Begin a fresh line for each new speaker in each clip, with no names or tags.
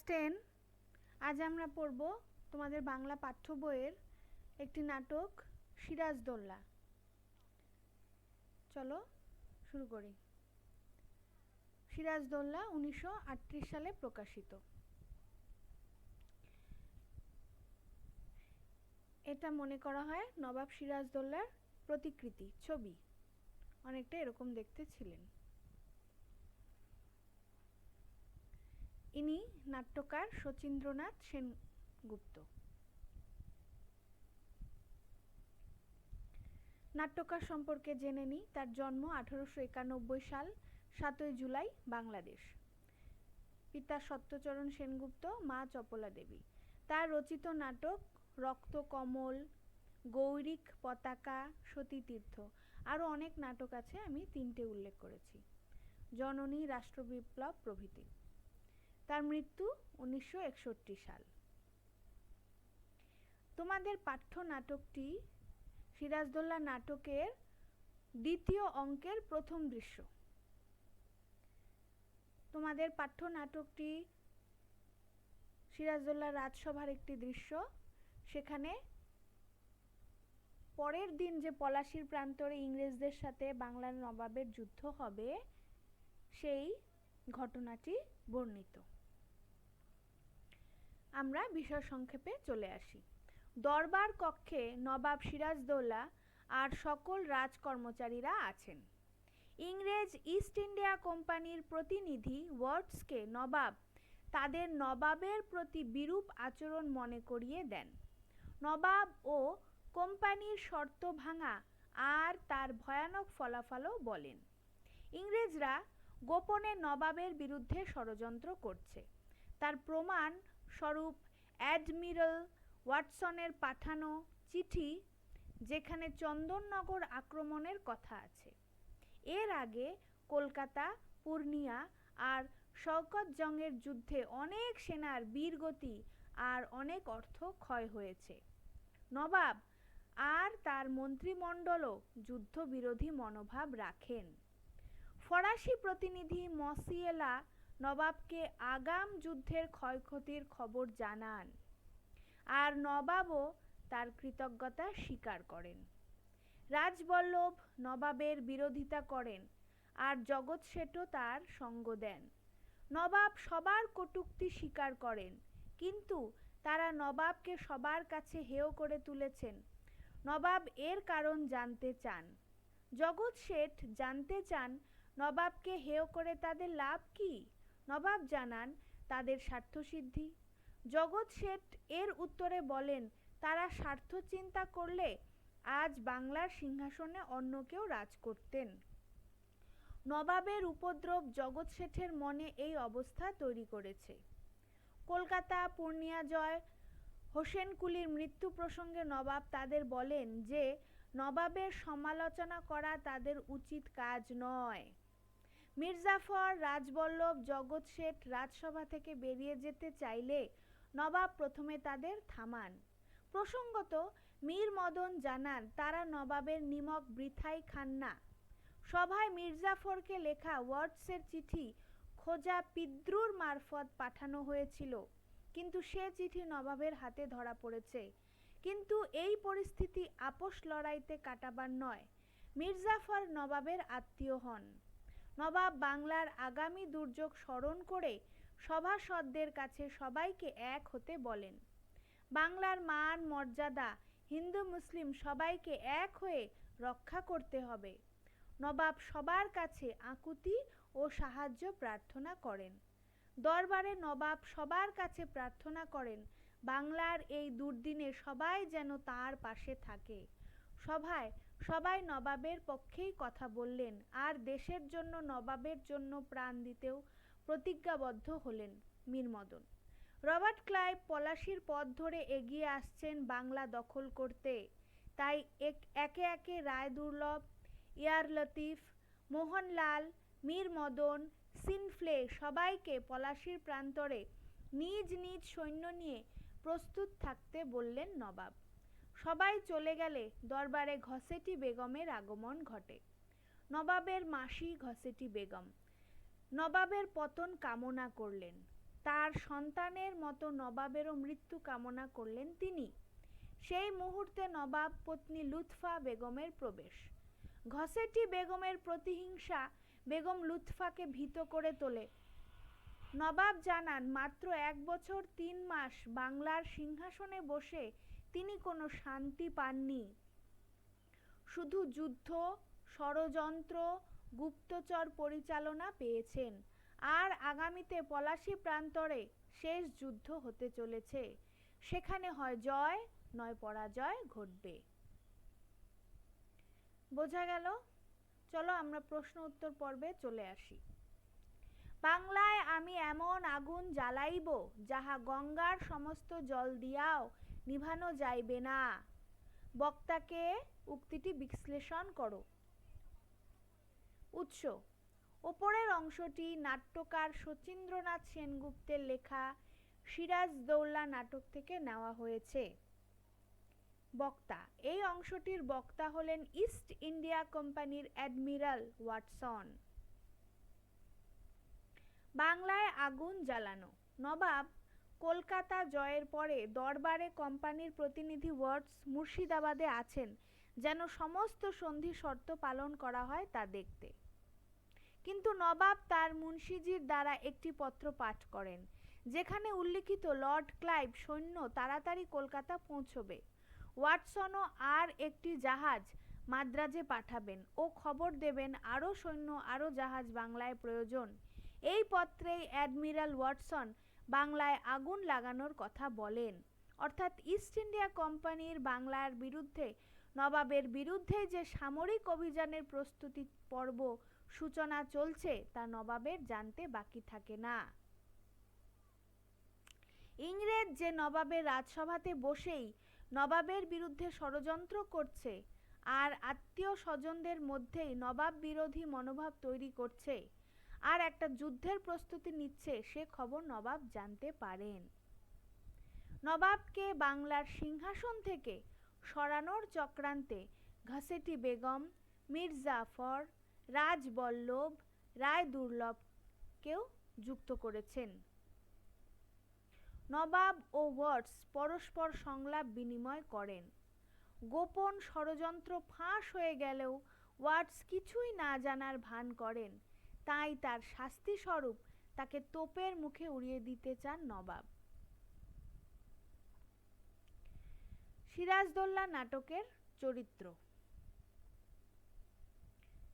10। আজ আমরা পড়ব তোমাদের বাংলা পাঠ্য বইয়ের একটি নাটক সিরাজদৌল্লা। চলো শুরু করি। সিরাজদৌল্লা 1938 সালে প্রকাশিত। এটা মনে করা হয় নবাব সিরাজদৌল্লার প্রতিকৃতি ছবি, অনেকটা এরকম দেখতে ছিলেন। ইনি নাট্যকার শচীন্দ্রনাথ সেনগুপ্ত। নাট্যকার সম্পর্কে জেনে নিই। তার জন্ম 1891 সাল 7 জুলাই, বাংলাদেশ। পিতা সত্যচরণ সেনগুপ্ত, মা চপলা দেবী। তার রচিত নাটক রক্তকমল, গৌরিক পতাকা, সতীতীর্থ, আরও অনেক নাটক আছে, আমি 3টে উল্লেখ করেছি। জননী, রাষ্ট্রবিপ্লব প্রভৃতি। তার মৃত্যু 1961 সাল। তোমাদের পাঠ্য নাটকটি সিরাজদৌল্লা নাটকের দ্বিতীয় অঙ্কের প্রথম দৃশ্য। তোমাদের পাঠ্য নাটকটি সিরাজদৌল্লা রাজসভার একটি দৃশ্য। সেখানে পরের দিন যে পলাশীর প্রান্তরে ইংরেজদের সাথে বাংলার নবাবের যুদ্ধ হবে, সেই ঘটনাটি বর্ণিত। আমরা বিষয় সংক্ষেপে চলে আসি। দরবার কক্ষে নবাব সিরাজদৌল্লা আর সকল রাজকর্মচারীরা আছেন। ইংরেজ ইস্ট ইন্ডিয়া কোম্পানির প্রতিনিধি ওয়াটসকে নবাব তাদের নবাবের প্রতি বিরূপ আচরণ মনে করিয়ে দেন। নবাব ও কোম্পানির শর্ত ভাঙা আর তার ভয়ানক ফলাফলও বলেন। ইংরেজরা গোপনে নবাবের বিরুদ্ধে ষড়যন্ত্র করছে। তার প্রমাণ স্বরূপ অ্যাডমিরাল ওয়াটসনের পাঠানো চিঠি, যেখানে চন্দননগর আক্রমণের কথা আছে। এর আগে কলকাতা, পূর্ণিয়া আর শওকতজংয়ের যুদ্ধে অনেক সেনার বীরগতি আর অনেক অর্থ ক্ষয় হয়েছে। নবাব আর তার মন্ত্রিমণ্ডলও যুদ্ধবিরোধী মনোভাব রাখেন। ফরাসি প্রতিনিধি মসিয়েলা নবাবকে আগাম যুদ্ধের ক্ষয়ক্ষতির খবর জানান, আর নবাবও তার কৃতজ্ঞতা স্বীকার করেন। রাজবল্লভ নবাবের বিরোধিতা করেন, আর জগৎ শেঠও তার সঙ্গ দেন। নবাব সবার কটূক্তি স্বীকার করেন, কিন্তু তারা নবাবকে সবার কাছে হেয় করে তুলেছেন। নবাব এর কারণ জানতে চান। জগৎ শেঠ জানতে চান নবাবকে হেয় করে তাদের লাভ কি। নবাব জানান তাদের স্বার্থসিদ্ধি। জগৎ শেঠ এর উত্তরে বলেন, তারা স্বার্থ চিন্তা করলে আজ বাংলার সিংহাসনে অন্য কেউ রাজ করতেন। নবাবের উপদ্রব জগৎ শেঠের মনে এই অবস্থা তৈরি করেছে। কলকাতা, পূর্ণিয়া জয়, হোসেন কুলির মৃত্যু প্রসঙ্গে নবাব তাদের বলেন যে নবাবের সমালোচনা করা তাদের উচিত কাজ নয়। মির্জাফর, রাজবল্লভ, জগৎ শেঠ রাজসভা থেকে বেরিয়ে যেতে চাইলে নবাব প্রথমে তাদের থামান। প্রসঙ্গত মীর মদন জানান তারা নবাবের নিমক বৃথাই খান না। সভায় মির্জাফরকে লেখা ওয়াটসের চিঠি খোঁজা পিদ্রুর মারফত পাঠানো হয়েছিল, কিন্তু সে চিঠি নবাবের হাতে ধরা পড়েছে। কিন্তু এই পরিস্থিতি আপোষ লড়াইতে কাটাবার নয়। মির্জাফর নবাবের আত্মীয় হন। নবাব বাংলার আগামী দুর্যোগ স্মরণ করে সভাসদদের কাছে সবাইকে এক হতে বলেন। বাংলার মান মর্যাদা হিন্দু মুসলিম সবাইকে এক হয়ে রক্ষা করতে হবে। নবাব সবার কাছে আকুতি ও সাহায্য প্রার্থনা করেন। দরবারে নবাব সবার কাছে প্রার্থনা করেন বাংলার এই দুর্দিনে সবাই যেন তার পাশে থাকে। সভায় সবাই নবাবের পক্ষেই কথা বললেন, আর দেশের জন্য নবাবের জন্য প্রাণ দিতেও প্রতিজ্ঞাবদ্ধ হলেন মীর মদন। রবার্ট ক্লাইভ পলাশীর পথ ধরে এগিয়ে আসছেন বাংলা দখল করতে। তাই একে একে রায়দুর্লভ, ইয়ার লতিফ, মোহনলাল, মীর মদন, সিনফ্লে সবাইকে পলাশীর প্রান্তরে নিজ নিজ সৈন্য নিয়ে প্রস্তুত থাকতে বললেন নবাব। সবাই চলে গেলে দরবারে ঘসেটি বেগমের আগমন ঘটে। নবাবের মাসি ঘসেটি বেগম নবাবের পতন কামনা করলেন। তার সন্তানের মতো নবাবেরও মৃত্যু কামনা করলেন তিনি। সেই মুহূর্তে নবাব পত্নী লুৎফা বেগমের প্রবেশ। ঘসেটি বেগমের প্রতিহিংসা বেগম লুৎফাকে ভীত করে তোলে। নবাব জানান, মাত্র 1 বছর 3 মাস বাংলার সিংহাসনে বসে তিনি কোনো শান্তি পাননি। শুধু যুদ্ধ, ষড়যন্ত্র, গুপ্তচর পরিচালনা পেয়েছেন। আর আগামীতে পলাশী প্রান্তরে শেষ যুদ্ধ হতে চলেছে। সেখানে হয় জয় নয় পরাজয় ঘটবে। বোঝা গেল? চলো আমরা প্রশ্ন উত্তর পর্বে চলে আসি। বাংলায় আমি এমন আগুন জ্বালাইব যাহা গঙ্গার সমস্ত জল দিয়াও নিভানো যাইবে না। বক্তাকে উক্তিটি বিশ্লেষণ করো। উৎস: ওপরের অংশটি নাট্যকার শচীন্দ্রনাথ সেনগুপ্তের লেখা সিরাজদৌল্লা নাটক থেকে নেওয়া হয়েছে। বক্তা: এই অংশটির বক্তা হলেন ইস্ট ইন্ডিয়া কোম্পানির অ্যাডমিরাল ওয়াটসন। বাংলায় আগুন জ্বালানো। নবাব কলকাতা জয়ের পরে দরবারে কোম্পানির প্রতিনিধি ওয়াটস মুর্শিদাবাদে আছেন যেন সমস্ত সন্ধি শর্ত পালন করা হয় তা দেখতে। কিন্তু নবাব তার মুন্সিজির দ্বারা একটি পত্র পাঠ করেন, যেখানে উল্লিখিত লর্ড ক্লাইভ সৈন্য তাড়াতাড়ি কলকাতা পৌঁছবে। ওয়াটসনও আর একটি জাহাজ মাদ্রাজে পাঠাবেন ও খবর দেবেন আরও সৈন্য আরও জাহাজ বাংলায় প্রয়োজন। এই পত্রেই অ্যাডমিরাল ওয়াটসন বাংলায় আগুন লাগানোর কথা বলেন। অর্থাৎ ইস্ট ইন্ডিয়া কোম্পানির বাংলার বিরুদ্ধে নবাবের বিরুদ্ধে যে সামরিক অভিযানের প্রস্তুতি পর্ব সূচনা চলছে তা নবাবের জানতে বাকি থাকে না। ইংরেজ যে নবাবের রাজসভাতে বসেই নবাবের বিরুদ্ধে ষড়যন্ত্র করছে আর আত্মীয় স্বজনদের মধ্যেই নবাব বিরোধী মনোভাব তৈরি করছে আর একটা যুদ্ধের প্রস্তুতি নিচ্ছে, সে খবর নবাব জানতে পারেন। নবাবকে বাংলার সিংহাসন থেকে সরানোর চক্রান্তে ঘসেটি বেগম, মীর জাফর, রাজবল্লভ, রায় দুর্লভকেও যুক্ত করেছেন। নবাব ও ওয়াটস পরস্পর সংলাপ বিনিময় করেন। গোপন ষড়যন্ত্র ফাঁস হয়ে গেলেও ওয়াটস কিছুই না জানার ভান করেন। তাই তার শাস্তি স্বরূপ তাকে তোপের মুখে উড়িয়ে দিতে চান নবাব। সিরাজদৌল্লা নাটকের চরিত্র।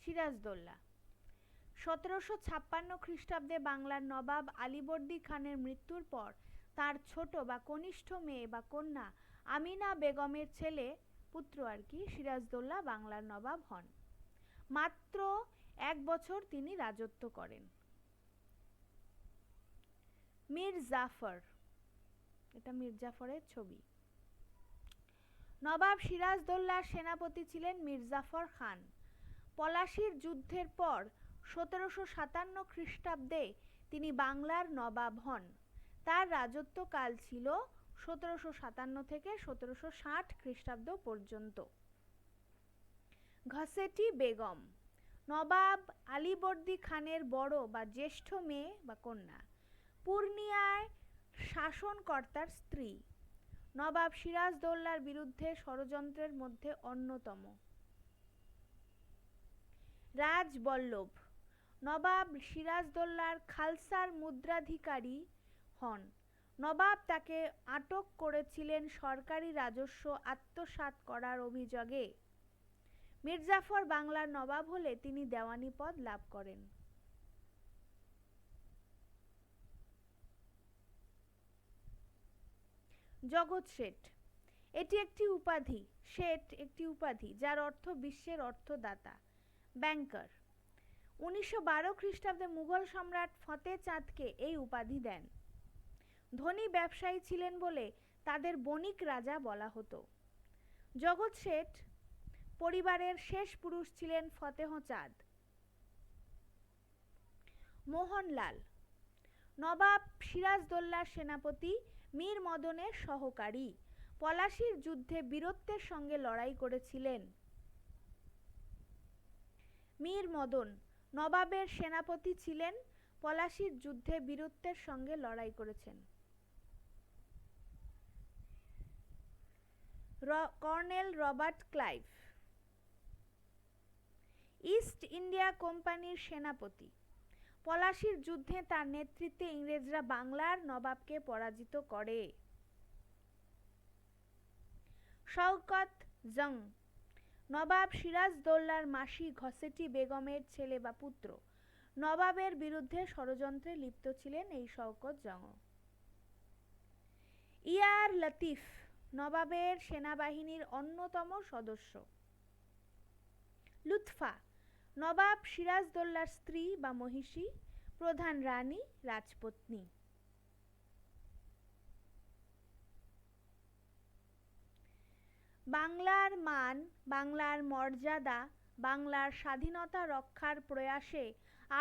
সিরাজদৌল্লা 1756 খ্রিস্টাব্দে বাংলার নবাব আলীবর্দী খানের মৃত্যুর পর তার ছোট বা কনিষ্ঠ মেয়ে বা কন্যা আমিনা বেগমের ছেলে পুত্র সিরাজদৌল্লা বাংলার নবাব হন। মাত্র 1 বছর তিনি রাজত্ব করেন। মীর জাফর, এটা মীর জাফরের ছবি। নবাব সিরাজদৌল্লার সেনাপতি ছিলেন মীর জাফর খান। পলাশীর যুদ্ধের পর 1757 খ্রিস্টাব্দে তিনি বাংলার নবাব হন। তার রাজত্বকাল ছিল 1757 থেকে 1760 খ্রিস্টাব্দ পর্যন্ত। ঘসেটি বেগম নবাব আলীবর্দী খানের বড় বা জ্যেষ্ঠ মেয়ে বা কন্যা, পূর্ণিয়ায় শাসনকর্তার স্ত্রী। নবাব সিরাজদৌল্লার বিরুদ্ধে ষড়যন্ত্রের মধ্যে অন্যতম। রাজবল্লভ নবাব সিরাজদৌল্লার খালসার মুদ্রাধিকারী হন। নবাব তাকে আটক করেছিলেন সরকারি রাজস্ব আত্মসাৎ করার অভিযোগে। মীর জাফর বাংলার নবাব হলে তিনি দেওয়ানি পদ লাভ করেন। জগৎ শেঠ, এটি একটি উপাধি। শেঠ একটি উপাধি যার অর্থ বিশ্বের অর্থদাতা, ব্যাংকার। 1912 খ্রিস্টাব্দে মুঘল সম্রাট ফতে চাঁদকে এই উপাধি দেন। ধনী ব্যবসায়ী ছিলেন বলে তাদের বণিক রাজা বলা হতো। জগৎ শেঠ পরিবারের শেষ পুরুষ ছিলেন ফতেহ চাঁদ। মোহনলাল নবাব সিরাজদৌল্লার সেনাপতি মীর মদনের সহকারী। পলাশীর যুদ্ধে বীরত্বের সঙ্গে লড়াই করেছিলেন। মীর মদন নবাবের সেনাপতি ছিলেন। পলাশির যুদ্ধে বীরত্বের সঙ্গে লড়াই করেছেন? Colonel Robert Clive. East India কোম্পানির সেনাপতি। পলাশির যুদ্ধে তার নেতৃত্বে ইংরেজরা বাংলার নবাবকে পরাজিত করে। শওকত জং। নবাব সিরাজদৌল্লার মাসি ঘসেটি বেগমের ছেলে বা পুত্র। নবাবের বিরুদ্ধে ষড়যন্ত্রে লিপ্ত ছিলেন এই শওকত জং। ইয়ার লতিফ নবাবের সেনাবাহিনীর অন্যতম সদস্য। লুৎফা নবাব সিরাজদৌল্লার স্ত্রী বা মহিষী, প্রধান রানী, রাজপত্নী। বাংলার মান, বাংলার মর্যাদা, বাংলার স্বাধীনতা রক্ষার প্রয়াসে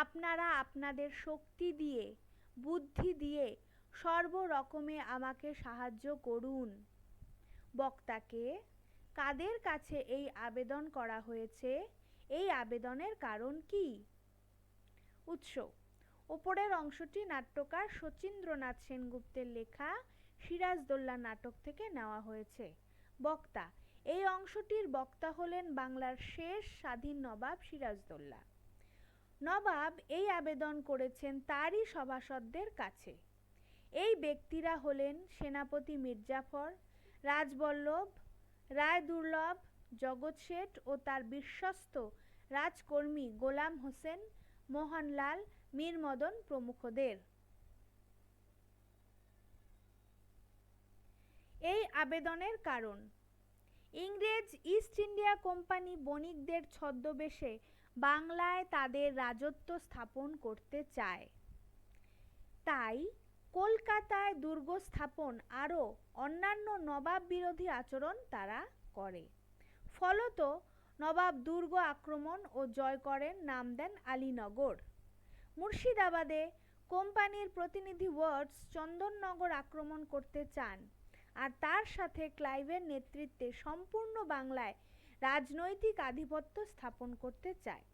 আপনারা আপনাদের শক্তি দিয়ে, বুদ্ধি দিয়ে সর্বরকমে আমাকে সাহায্য করুন। বক্তাকে কাদের কাছে এই আবেদন করা হয়েছে? এই আবেদনের কারণ কি? উৎস: উপরের অংশটি নাট্যকার শচীন্দ্রনাথ সেনগুপ্তের লেখা সিরাজদৌল্লা নাটক থেকে নেওয়া হয়েছে। বক্তা: এই অংশটির বক্তা হলেন বাংলার শেষ স্বাধীন নবাব সিরাজদৌল্লা। নবাব এই আবেদন করেছেন তারই সভাসদদের কাছে। এই ব্যক্তিরা হলেন সেনাপতি মীরজাফর, রাজবল্লভ, রায়দুর্লভ, জগৎ শেঠ ও তার বিশ্বস্ত রাজকর্মী গোলাম হোসেন, মোহনলাল, মীর মদন প্রমুখদের। এই আবেদনের কারণ: ইংরেজ ইস্ট ইন্ডিয়া কোম্পানি বণিকদের ছদ্মবেশে বাংলায় তাদের রাজত্ব স্থাপন করতে চায়। তাই কলকাতায় দুর্গ স্থাপন আরও অন্যান্য নবাব বিরোধী আচরণ তারা করে। ফলত নবাব দুর্গ আক্রমণ ও জয় করেন, নাম দেন আলীনগর। মুর্শিদাবাদে কোম্পানির প্রতিনিধি ওয়াটস চন্দননগর আক্রমণ করতে চান আর তার সাথে ক্লাইভের নেতৃত্বে সম্পূর্ণ বাংলায় রাজনৈতিক আধিপত্য স্থাপন করতে চায়।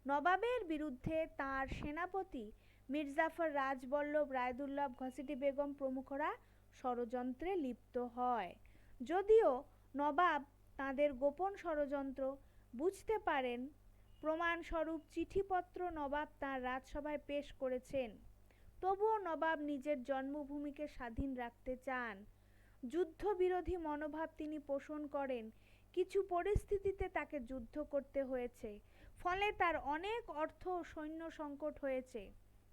নবাবের বিরুদ্ধে তাঁর সেনাপতি মীরজাফর, রাজবল্লভ, রায়দুর্লভ, ঘসেটি বেগম প্রমুখরা ষড়যন্ত্রে লিপ্ত হয়। যদিও নবাব তাঁদের গোপন ষড়যন্ত্র বুঝতে পারেন, প্রমাণস্বরূপ চিঠিপত্র নবাব তাঁর রাজসভায় পেশ করেছেন, তবুও নবাব নিজের জন্মভূমিকে স্বাধীন রাখতে চান। যুদ্ধবিরোধী মনোভাব তিনি পোষণ করেন। কিছু পরিস্থিতিতে তাকে যুদ্ধ করতে হয়েছে, ফলে তার অনেক অর্থ ও সৈন্য সংকট হয়েছে।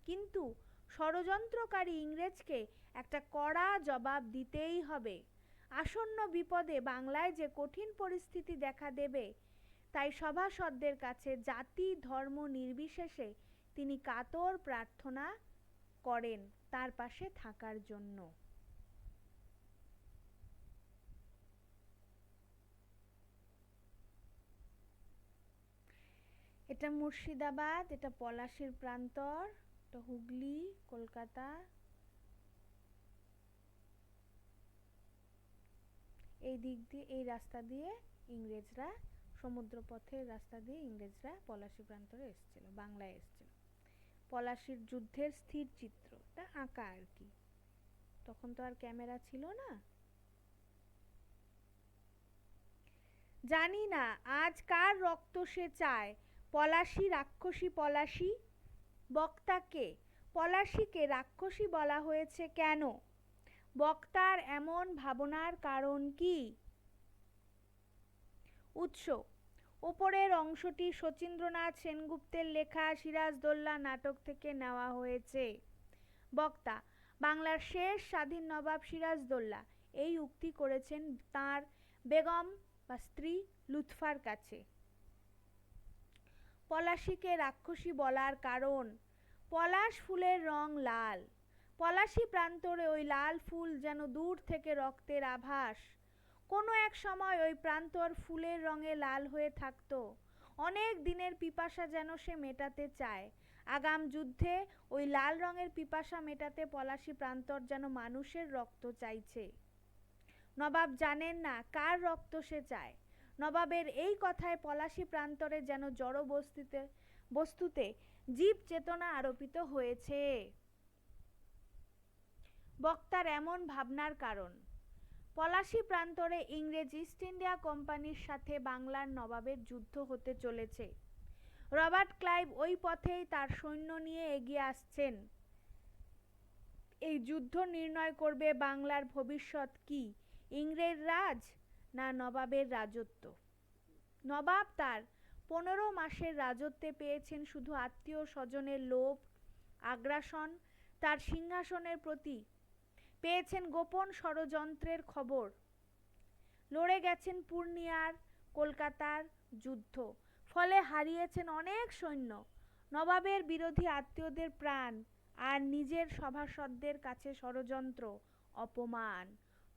কিন্তু ষড়যন্ত্রকারী ইংরেজকে একটা কড়া জবাব দিতেই হবে। আসন্ন বিপদে বাংলায় যে কঠিন পরিস্থিতি দেখা দেবে, তাই সভাসদদের কাছে জাতি ধর্ম নির্বিশেষে তিনি কাতর প্রার্থনা করেন তার পাশে থাকার জন্য। এটা মুর্শিদাবাদ, এটা পলাশির প্রান্তর, এটা হুগলি, কলকাতা। এই দিক দিয়ে, এই রাস্তা দিয়ে ইংরেজরা, সমুদ্রপথের রাস্তা দিয়ে ইংরেজরা পলাশি প্রান্তরে এসেছিল, বাংলায় এসেছিল। পলাশির যুদ্ধের স্থির চিত্রটা আঁকা আর কি, তখন তো আর ক্যামেরা ছিল না। জানি না আজ কার রক্ত সে চায়, পলাশি রাক্ষসী পলাশি। বক্তাকে পলাশিকে রাক্ষসী বলা হয়েছে কেন? বক্তার এমন ভাবনার কারণ কি? উৎস: উপরের অংশটি শচীন্দ্রনাথ সেনগুপ্তের লেখা সিরাজদৌল্লা নাটক থেকে নেওয়া হয়েছে। বক্তা: বাংলার শেষ স্বাধীন নবাব সিরাজদৌল্লা এই উক্তি করেছেন তাঁর বেগম বা স্ত্রী লুৎফার কাছে। পলাশিকে রাক্ষসী বলার কারণ: পলাশ ফুলের রং লাল। পলাশি প্রান্তরে ওই লাল ফুল যেন দূর থেকে রক্তের আভাস। কোনো এক সময় ওই প্রান্তর ফুলের রঙে লাল হয়ে থাকত। অনেক দিনের পিপাসা যেন সে মেটাতে চায়। আগাম যুদ্ধে ওই লাল রঙের পিপাসা মেটাতে পলাশি প্রান্তর যেন মানুষের রক্ত চাইছে। নবাব জানেন না কার রক্ত সে চায়। নবাবের এই কথায় পলাশি প্রান্তরে যেন জড় বস্তুতে জীব চেতনা আরোপিত হয়েছে। বক্তার এমন ভাবনার কারণ: পলাশী প্রান্তরে ইংরেজ ইস্ট ইন্ডিয়া কোম্পানির সাথে বাংলার নবাবের যুদ্ধ হতে চলেছে। রবার্ট ক্লাইভ ওই পথেই তার সৈন্য নিয়ে এগিয়ে আসছেন। এই যুদ্ধ নির্ণয় করবে বাংলার ভবিষ্যৎ কি, ইংরেজ রাজ না নবাবের রাজত্ব। নবাব তার 15 মাসের রাজত্বে পেয়েছেন শুধু আত্মীয় স্বজনের লোভ, আগ্রাসন, তার সিংহাসনের প্রতি পেয়েছেন গোপন ষড়যন্ত্রের খবর। লড়ে গেছেন পূর্ণিয়ার, কলকাতার যুদ্ধ, ফলে হারিয়েছেন অনেক সৈন্য, নবাবের বিরোধী আত্মীয়দের প্রাণ, আর নিজের সভাসদদের কাছে ষড়যন্ত্র, অপমান।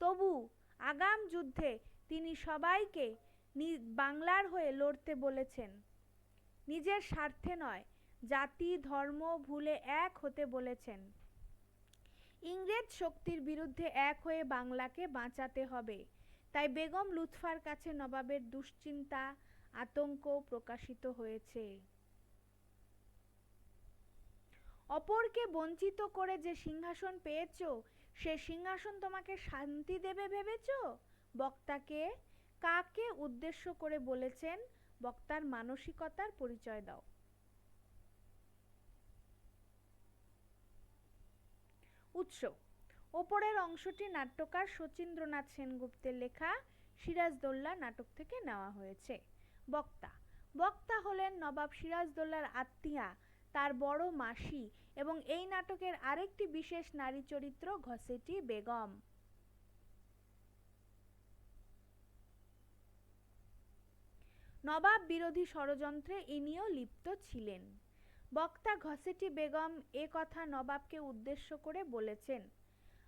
তবু আগাম যুদ্ধে তিনি সবাইকে বাংলার হয়ে লড়তে বলেছেন। নিজের স্বার্থে নয়, জাতি ধর্ম ভুলে এক হতে বলেছেন। ইংরেজ শক্তির বিরুদ্ধে এক হয়ে বাংলাকে বাঁচাতে হবে। তাই বেগম লুৎফার কাছে নবাবের দুশ্চিন্তা, আতঙ্ক প্রকাশিত হয়েছে। অপরকে বঞ্চিত করে যে সিংহাসন পেয়েছো, সে সিংহাসন তোমাকে শান্তি দেবে ভেবেছো? বক্তাকে কাকে উদ্দেশ্য করে বলেছেন? বক্তার মানসিকতার পরিচয় দাও। উৎস: ওপরের অংশটি নাট্যকার শচীন্দ্রনাথ সেনগুপ্তের লেখা সিরাজদৌল্লা নাটক থেকে নেওয়া হয়েছে। বক্তা: বক্তা হলেন নবাব সিরাজদৌল্লার আত্মীয়া, তার বড় মাসি এবং এই নাটকের আরেকটি বিশেষ নারী চরিত্র ঘসেটি বেগম। নবাব বিরোধী ষড়যন্ত্রে ইনিও লিপ্ত ছিলেন। বক্তা ঘসেটি বেগম এ কথা নবাবকে উদ্দেশ্য করে বলেছেন।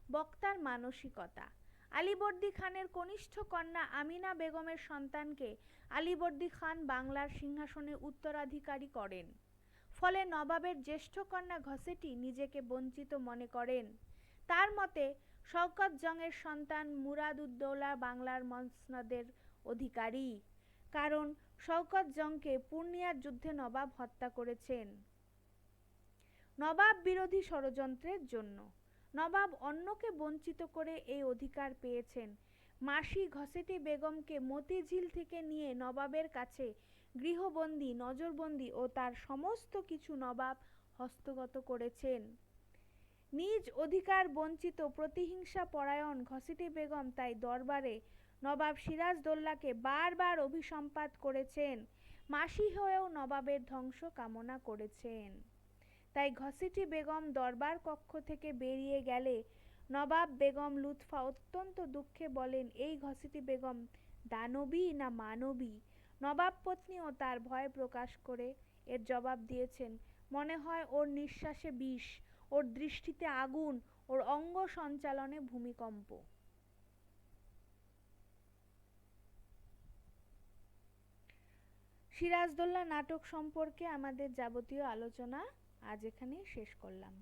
বক্তার মানসিকতা: আলীবর্দী খানের কনিষ্ঠ কন্যা আমিনা বেগমের সন্তানকে আলীবর্দী খান বাংলার সিংহাসনে উত্তরাধিকারী করেন। ফলে নবাবের জ্যেষ্ঠ কন্যা ঘসেটি নিজেকে বঞ্চিত মনে করেন। তার মতে শওকত জংয়ের সন্তান মুরাদ-উদ-দৌলা বাংলার মসনদের অধিকারী, কারণ শওকত জংকে পূর্ণিয়ার যুদ্ধে নবাব হত্যা করেছেন। নবাব বিরোধী ষড়যন্ত্রের জন্য নবাব অন্যকে বঞ্চিত করে এই অধিকার পেয়েছেন। মাসি ঘসেটি বেগমকে মতিঝিল থেকে নিয়ে নবাবের কাছে গৃহবন্দী, নজরবন্দী ও তার সমস্ত কিছু নবাব হস্তগত করেছেন। নিজ অধিকার বঞ্চিত প্রতিহিংসা পরায়ণ ঘসেটি বেগম তাই দরবারে নবাব সিরাজদৌল্লাকে বারবার অভিসম্পাত করেছেন, মাসি হয়েও নবাবের ধ্বংস কামনা করেছেন। তাই ঘসেটি বেগম দরবার কক্ষ থেকে বেরিয়ে গেলে নবাব বেগম লুৎফা অত্যন্ত দুঃখে বলেন, এই ঘসেটি বেগম দানবী না মানবী? নবাব পত্নীও তার ভয় প্রকাশ করে এর জবাব দিয়েছেন, মনে হয় ওর নিঃশ্বাসে বিষ, ওর দৃষ্টিতে আগুন, ওর অঙ্গ সঞ্চালনে ভূমিকম্প। সিরাজদৌল্লা নাটক সম্পর্কে আমাদের যাবতীয় আলোচনা আজ এখানেই শেষ করলাম।